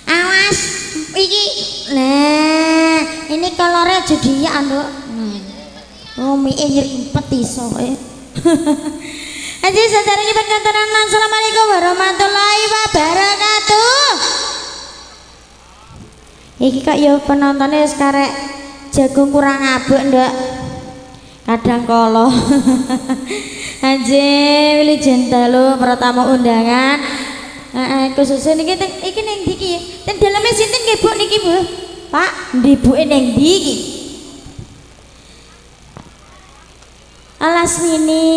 Awas iki. Nah, ini kolornya jadi ya, Nduk. Oh, mie nyerimpet iso kowe. Aja sadar kita kantoran. Assalamualaikum warahmatullahi wabarakatuh. Iki kok ya penontonnya sekarang jagung kurang abuk, Nduk. Kadang kolo. Anjir, wilih jentalu para tamu undangan. Khususnya niki iki ning ndi iki? Ten daleme sinten nggih, Bu niki, Bu? Pak, ndibuke ning ndi iki? Alasmini.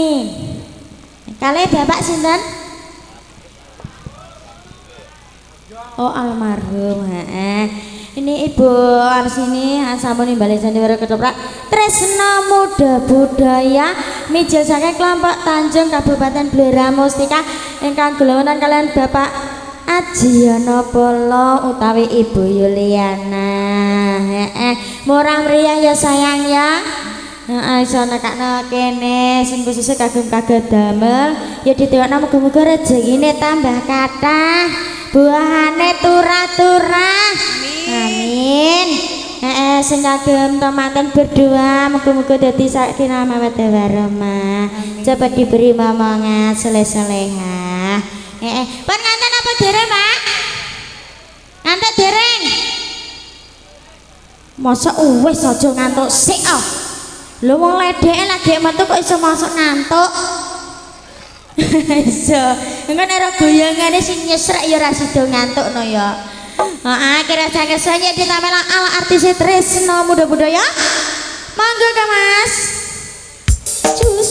Kalih Bapak sinten? Oh, almarhum. Ini Ibu Arsini sampun nimbali sandiwara ketoprak Tresna Muda Budaya mijil saking kelompok Tanjung Kabupaten Blora Mustika ingkang gelongan kalian Bapak Ajiana Polo utawi Ibu Yuliana. Murah meriah ya sayang ya. Iso nekakno kene sing khususé kagum kaget damel ya ditewakno muga-muga rezekine tambah kathah buahane turah-turah. Amin. sing kagem temanten berdua muga-muga dadi sakinah mawaddah warahmah. Cepat diberi momongan soleh-solehah. Pun nganten apa dereng, Pak? Ngantuk dereng. Masa wis aja ngantuk sik ah. Lho wong ledeke lagi metu kok iso masuk ngantuk. Iso. Engko nek goyangane sing nyesrek ya ora sida ngantukno ya. Heeh, kira sange-sange ditamela ala artis Tresno Muda Budaya. Monggo Kak Mas. Cus.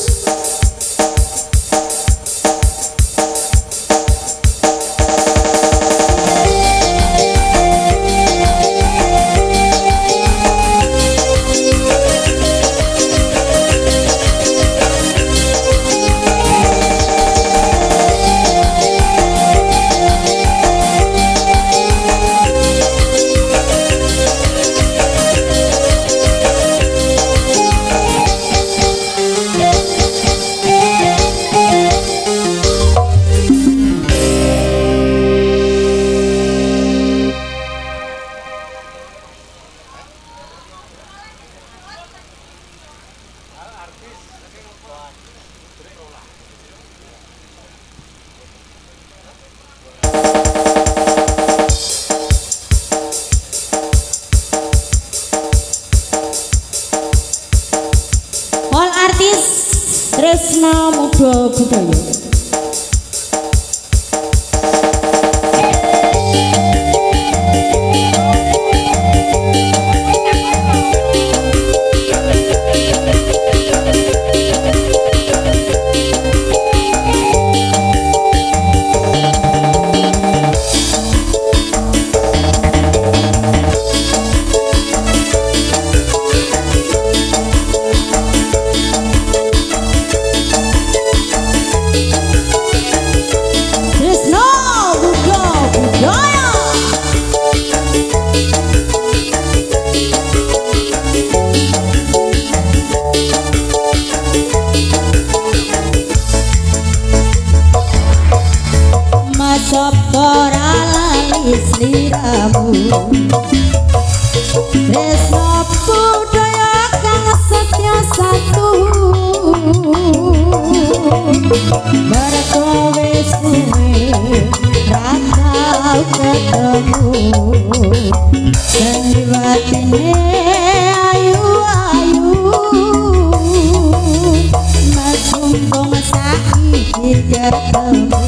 Tresno Muda Budaya. Tresno budaya kang setya satu berkowe suwe ra tau ketemu sandiwatine ayu-ayu masungkong saiki ketemu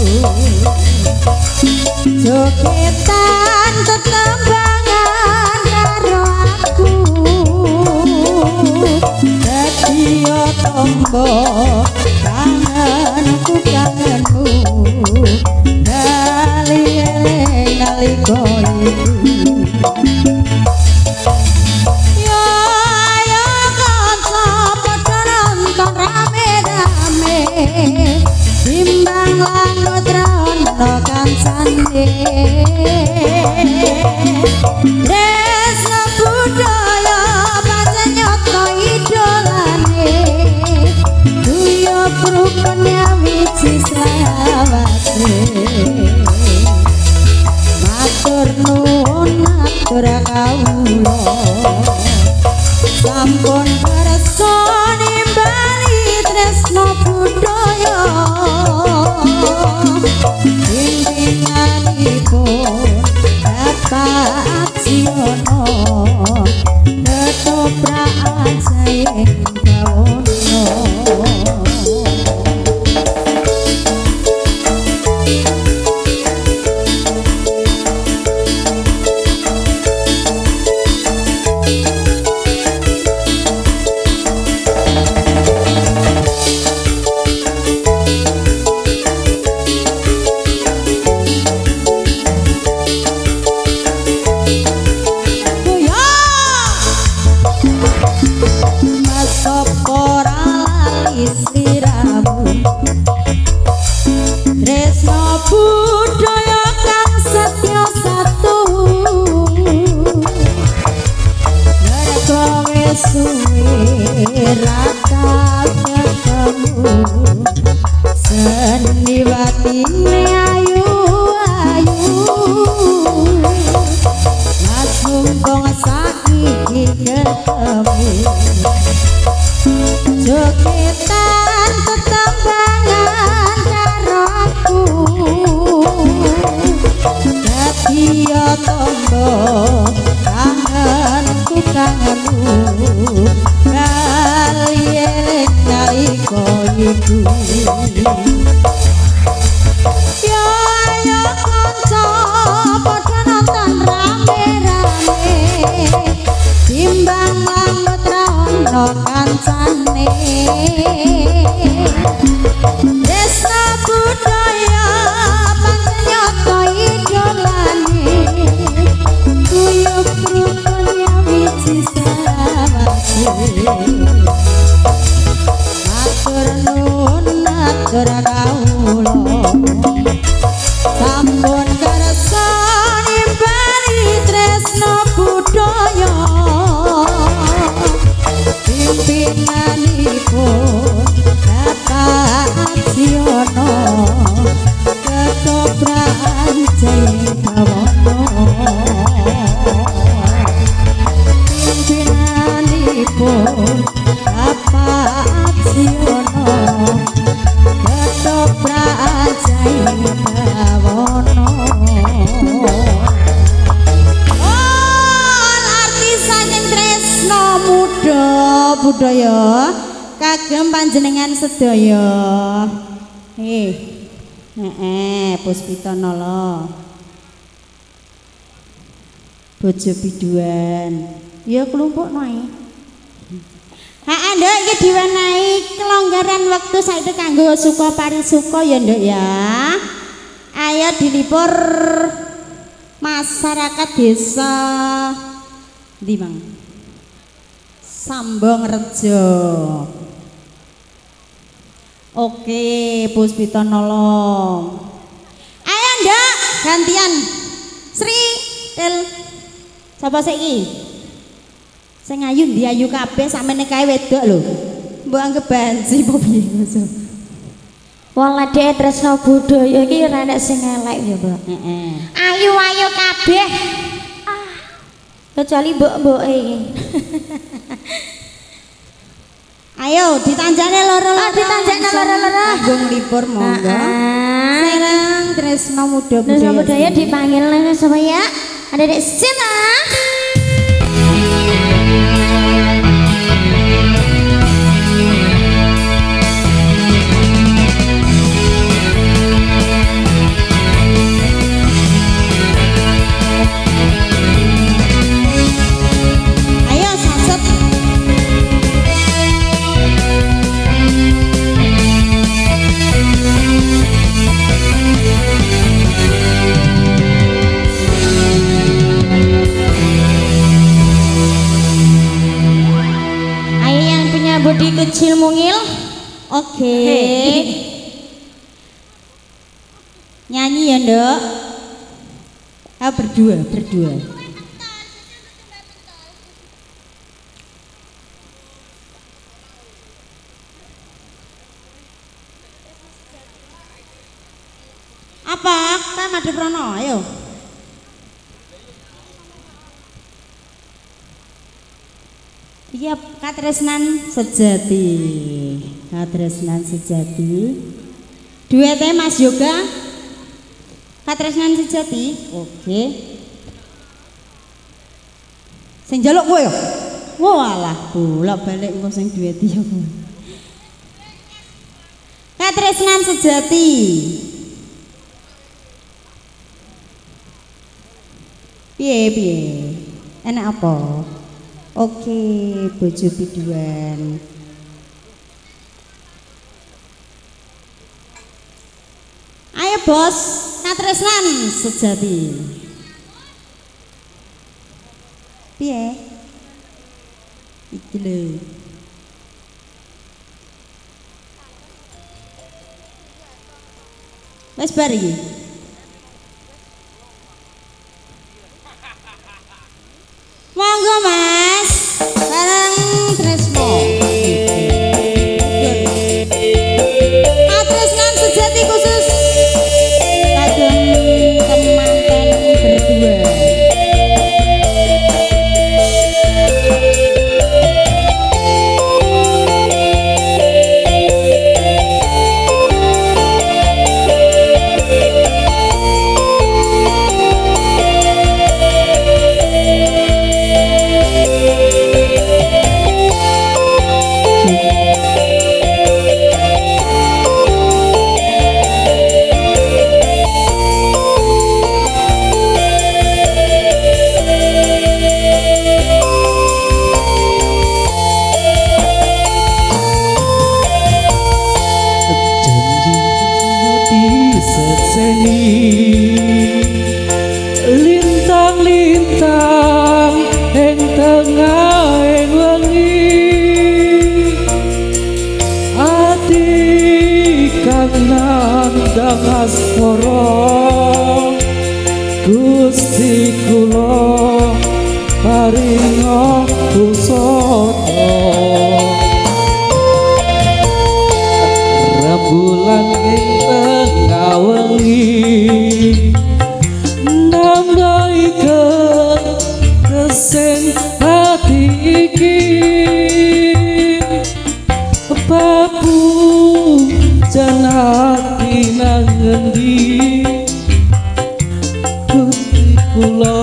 jogetan tetembangan karo aku dadi tombo kangenku kangenmu bali eling nalika yo ayo kanca padha nonton rame-rame timbang lanut rono kancane Tresno budaya pancen nyata idolane duyo pruknya wiji selawase matur nuwun matur kawula sampun kersa nimbali Tresno budaya bimbinganipun Bapak Siono ketoprak sayang bawono tombo kangenku kangenmu kali eling nalika iku yo ayo kanca padha nonton rame-rame timbang manut ra ono kancane Desna budaya panyata idolane kuyup rukun yang wiji sawase matur nuwun matur kawula sampun kersa nimbali tresna budaya pimpinanipun Bapak Siono ketoprak Jayabawana pimpinanipun Bapak Siono ketoprak Jayabawana artis saking tresna muda budaya kagem panjenengan sedaya Puspita Nala bojo biduan ya kelompok nae Nduk iki diwenehi kelonggaran wektu saiki kanggo suka parisuka ya Nduk ya ayo dilipur masyarakat desa ndi Mang Sambong Rejo Oke, Puspita Nolong. Ayo ndak gantian. Sri, Tel. Sapa saiki? Sing ayu ndi ayu kabeh sakmene kae wedok lho. Mbok anggap banci apa piye ngono. Wong ledek tresna budaya iki ora nek sing elek ya, Mbak. Heeh. Ayu-ayu kabeh. Kecuali mbok-mboke. Ayo ditanjane loro-loro. Ditanjane loro-loro. Agung libur monggo. Serang tresna muda budaya. Tresna budaya dipanggil supaya ada Dek Sinta. Budi kecil mungil. Oke. Nyanyi ya Nduk. Berdua. Apa? Kan Made Prono, ayo. Iya, Katresnan Sejati. Katresnan Sejati. Duetnya Mas Yoga. Katresnan Sejati. Oke. Sing njaluk kowe ya? Walah, bolak-balik engko sing duet ya. Katresnan Sejati. Piye? Enak apa? Oke, bojo biduan. Ayo bos, Katresnan Sejati. Piye? Iki lho. Wes bar iki. Monggo Mas, bareng Tresno. Katresnan Sejati khusus kagem temanten berdua. sekseni lintang-lintang ing tengah ing wengi ati kang nandang asmara Gusti kula paringa kusata rembulan ing tengah wengi nambahi kesing hati iki papu jan hati nang ngendi Gusti kula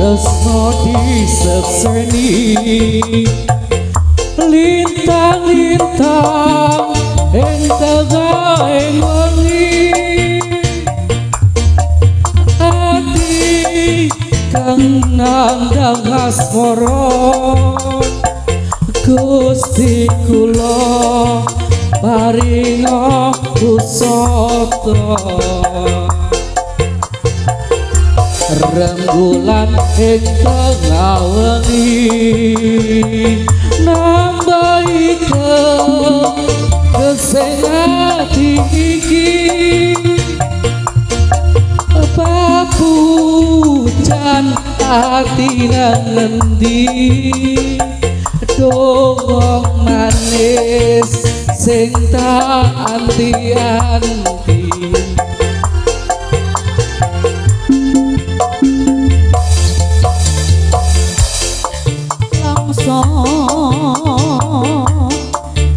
tresno disekseni lintang-lintang ing tengah ing wengi ati kang nandang asmara Gusti kula paringa kusata rembulan ing tengah wengi nambahi kesing ati iki papujan ati nang ngendi dongong manis sing tak anti-anti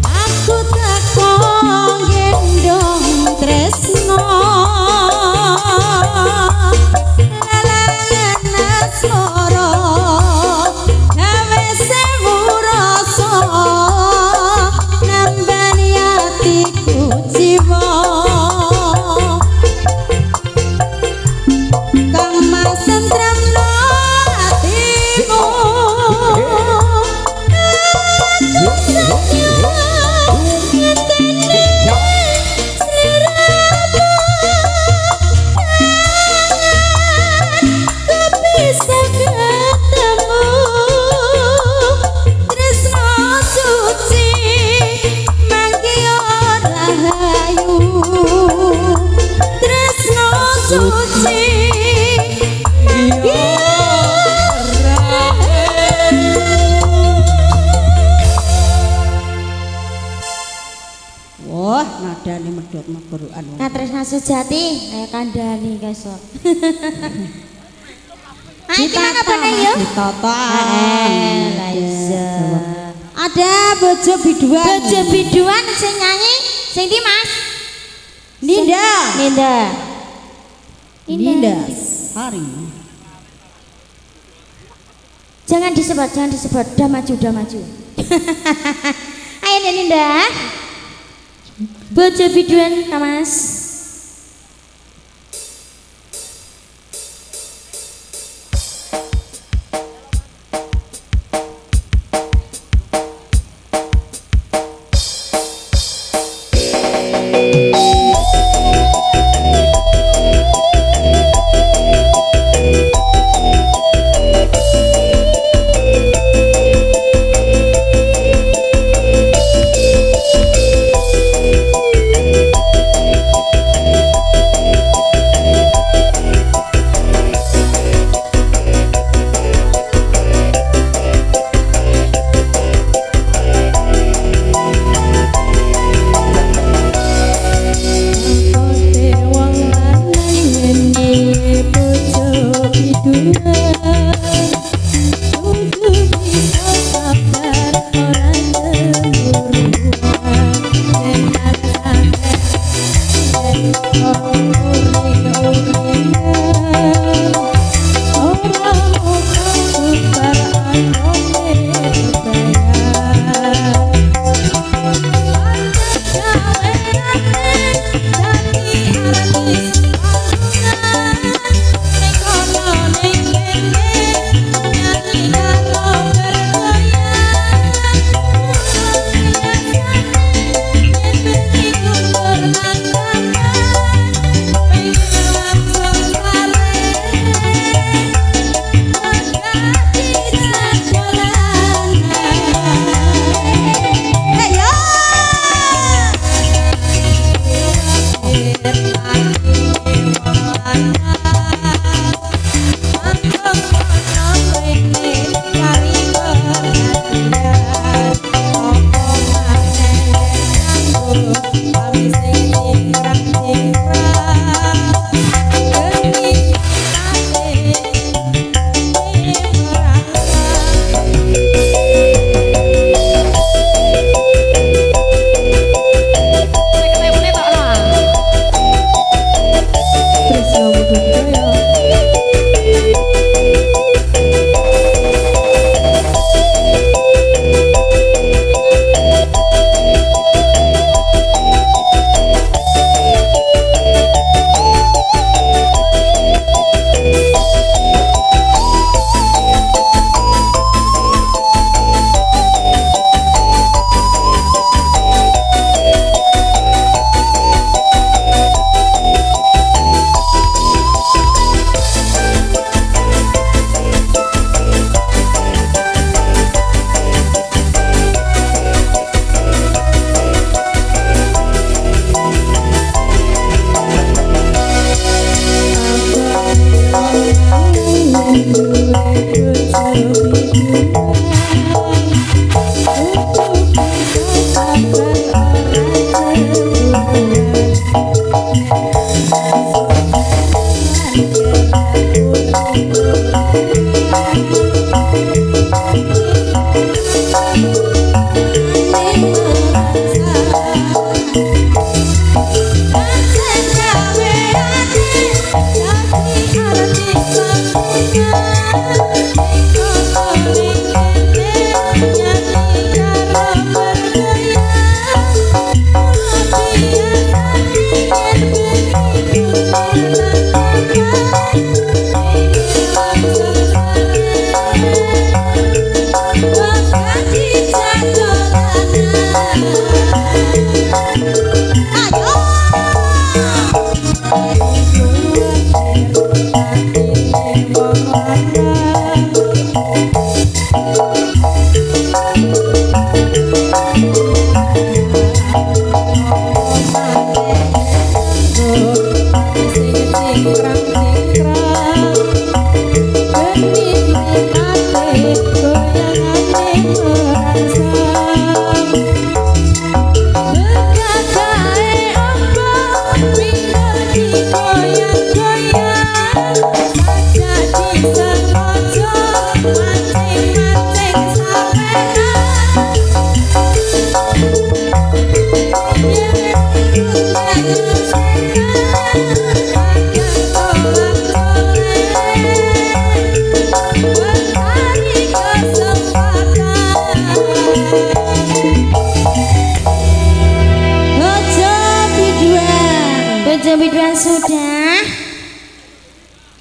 aku teko gendong tresno lalangan asmara gawe sewu rasa nambani atiku jiwa kang masentramno atiku wah nadane medhot megurukan Katresna sejati ayo kandhani guys. Ayo gimana Bane yuk? ditata Lah iya. ada bojo biduan Bojo biduan sing nyanyi Sing ndi, Mas? Ninda. Ninda. Ninda. Hari. Jangan disebut, jangan disebut. Udah maju, udah maju. Ayo Ninda. Baca videoan, Mas.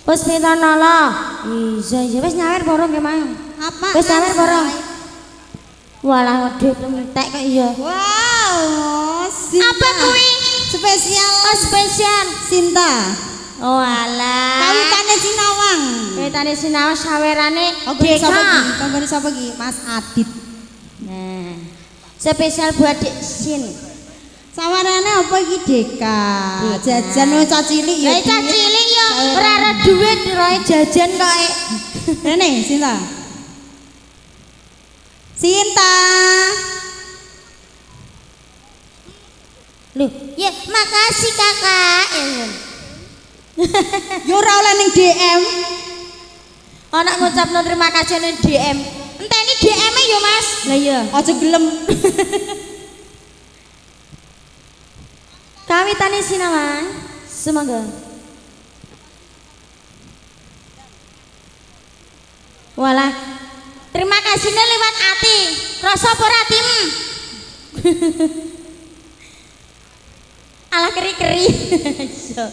Puspita Nolo. Iya, wis nyawer borong ge mang. Apa? Wis nyawer borong. Walah ngedhe entek kok iya. Wow, Sinta. Apa kuwi? Spesial. Oh, spesial. Sinta. Oh alah. Kawitane Sinawang. Kawitane Sinawang sawerane Konggone Deka. sapa iki? Konggone sapa iki? Mas Adit. Nah, spesial buat Dek Sin. Sawarane apa iki Deka? Deka. Jajan wong cah cilik ya. Lah cah cilik ya ora ada duit roe jajan kok. Rene, Sinta. Sinta. Loh, ya makasih Kakak. Yo ora oleh ning DM. Ana ngucapno terima kasih ning DM. Enteni DM-e yo Mas. Lah iya. Aja gelem. Kawitane Sinawang. Semoga. Walah, terima kasihnya lewat ati. Krasa apa ora atimu? Alah keri-keri. So.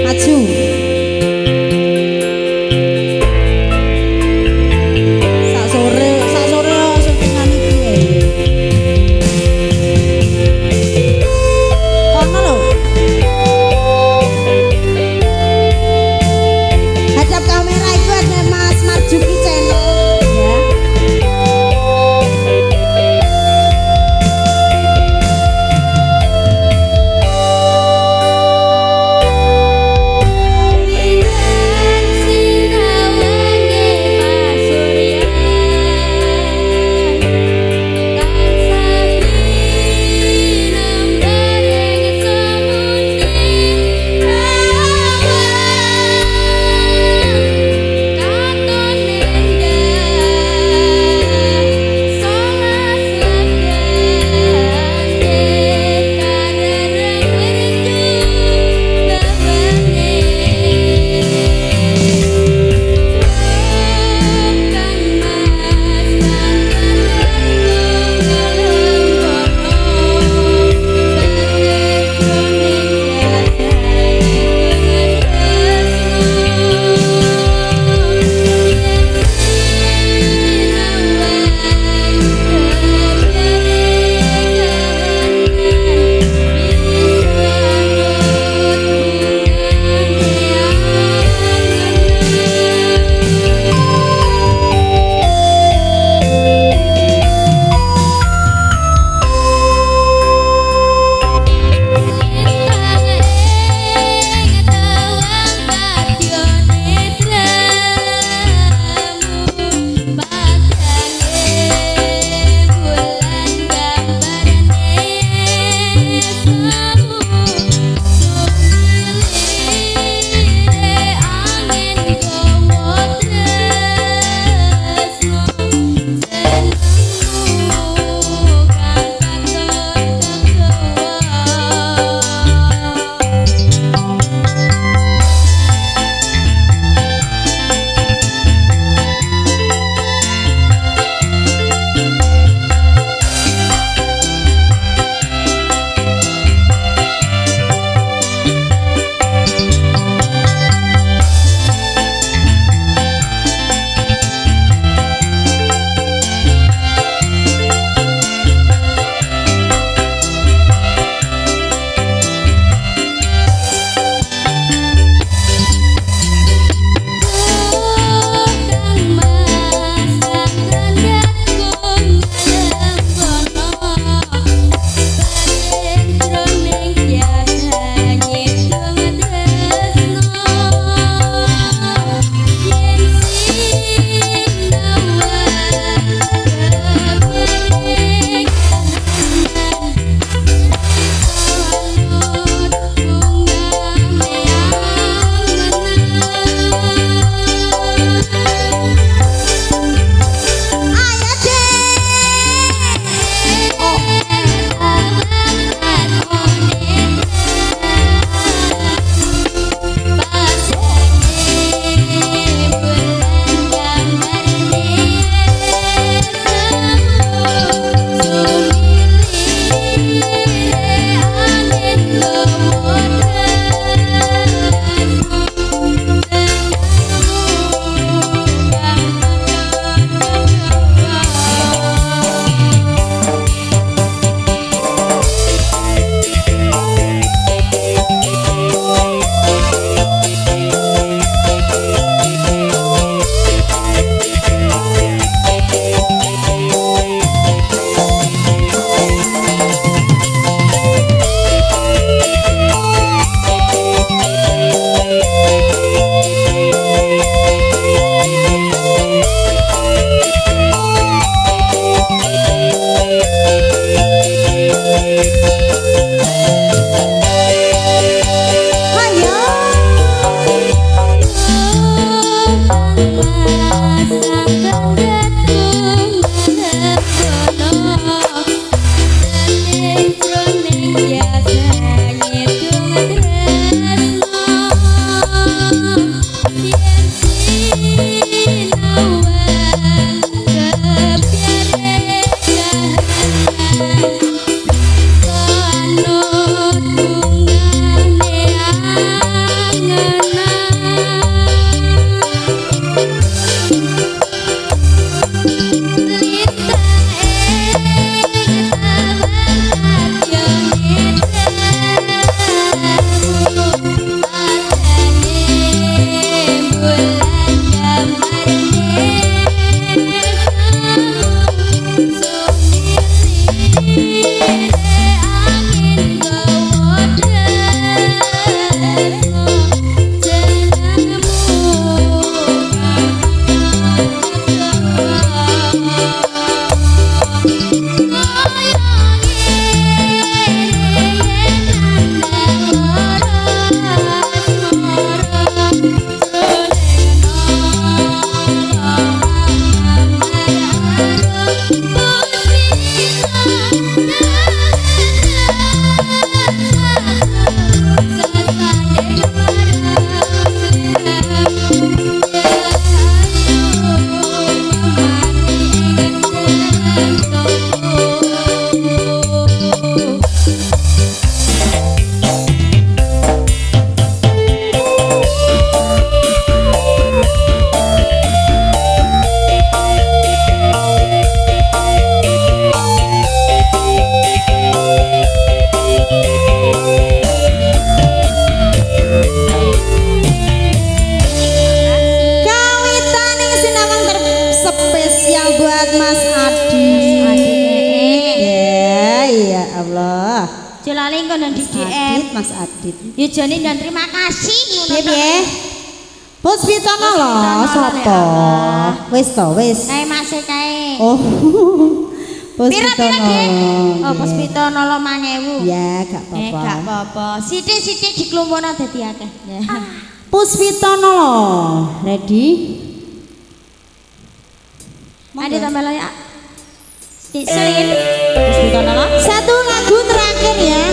Maju. Sak sore syutingan iki. Kono lho. Hadap kamera itu ada Mas Marjuki channel ya. kono di DM. Mas Adit. Ya jane dan terima kasih ngono. Piye? Puspitono lho, sapa? Wis to, wis. Kae Mas kae. Oh. Pira-pira Puspitono. Dik? Oh, Puspitono 5.000. Ya, gak apa-apa. Gak apa-apa. Sithik-sithik diklumpono dadi akeh. Puspitono lho. Ready? Ada tambah ya. Selin. Puspitono lho. Satu lagu terakhir ya.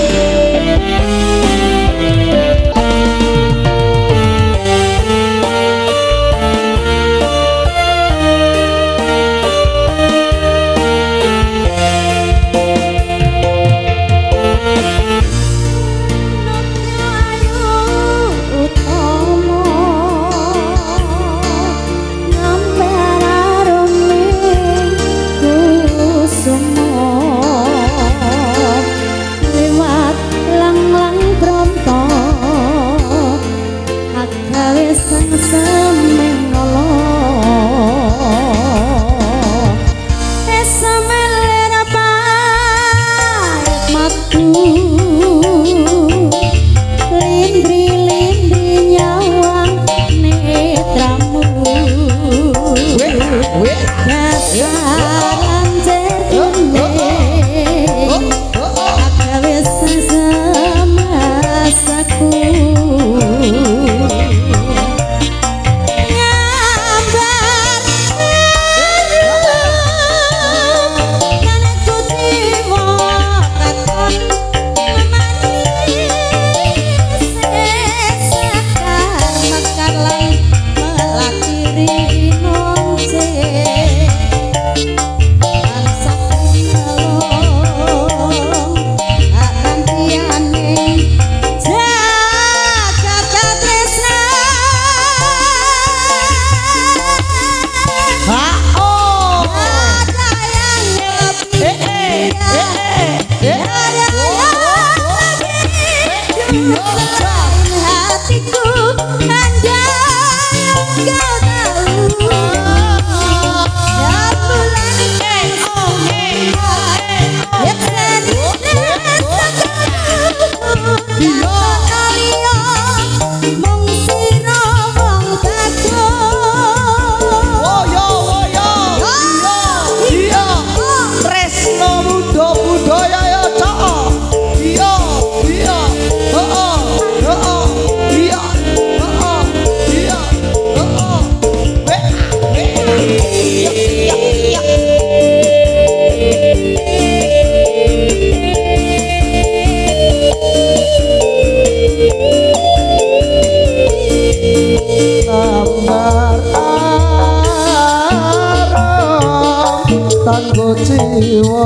Tanggo jiwa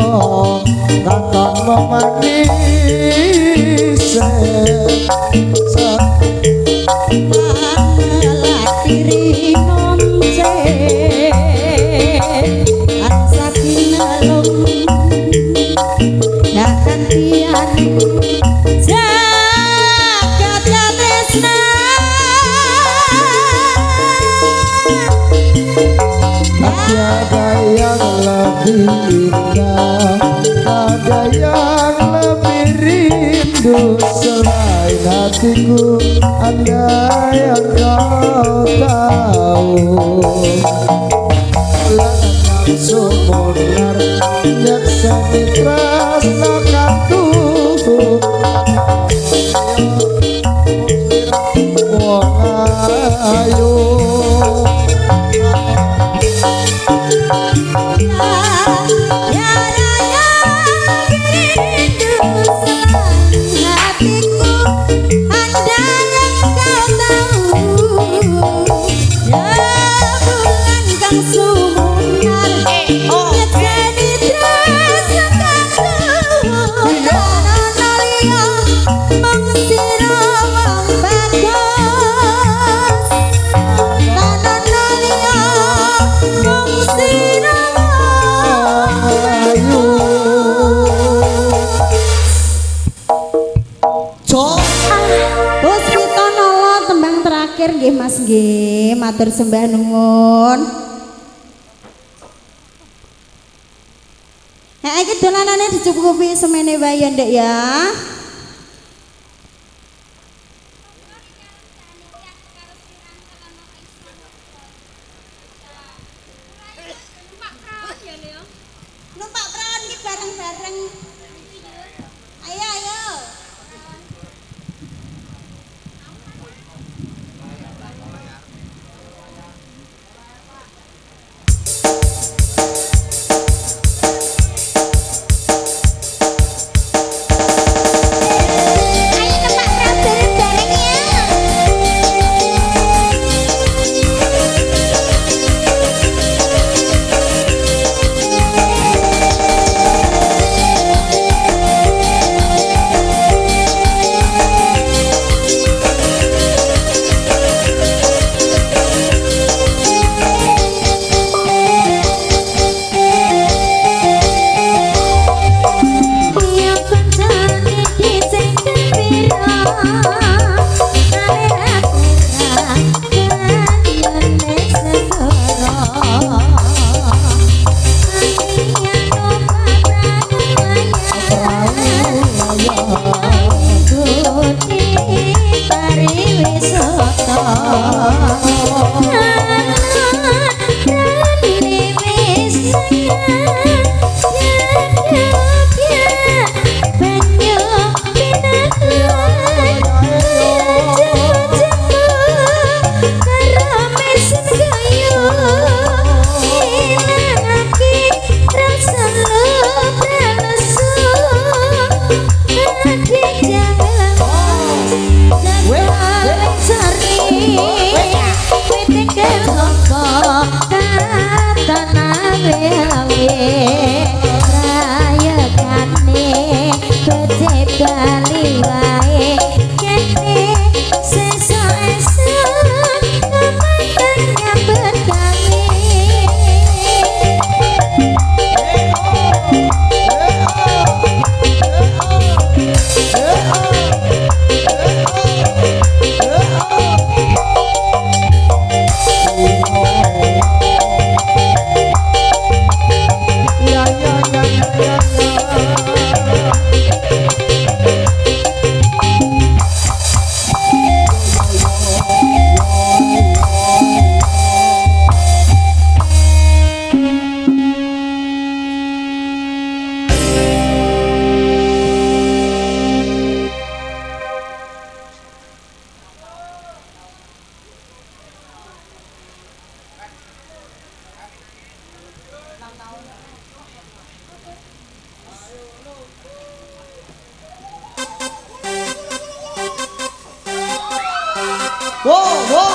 katon memanis Latiri nonce Ansakin alum Gak gantian Jagat tresna Tiada yang lebih indah, ada yang lebih rindu selain hatiku, ada yang kau tahu. Lanang sumunar yang seni tresna katuh. Wong ayu. Nggih Mas nggih, matur sembah nuwun. Iki dolanane dicukupi semene wae ya Ndek ya. Wow, wow.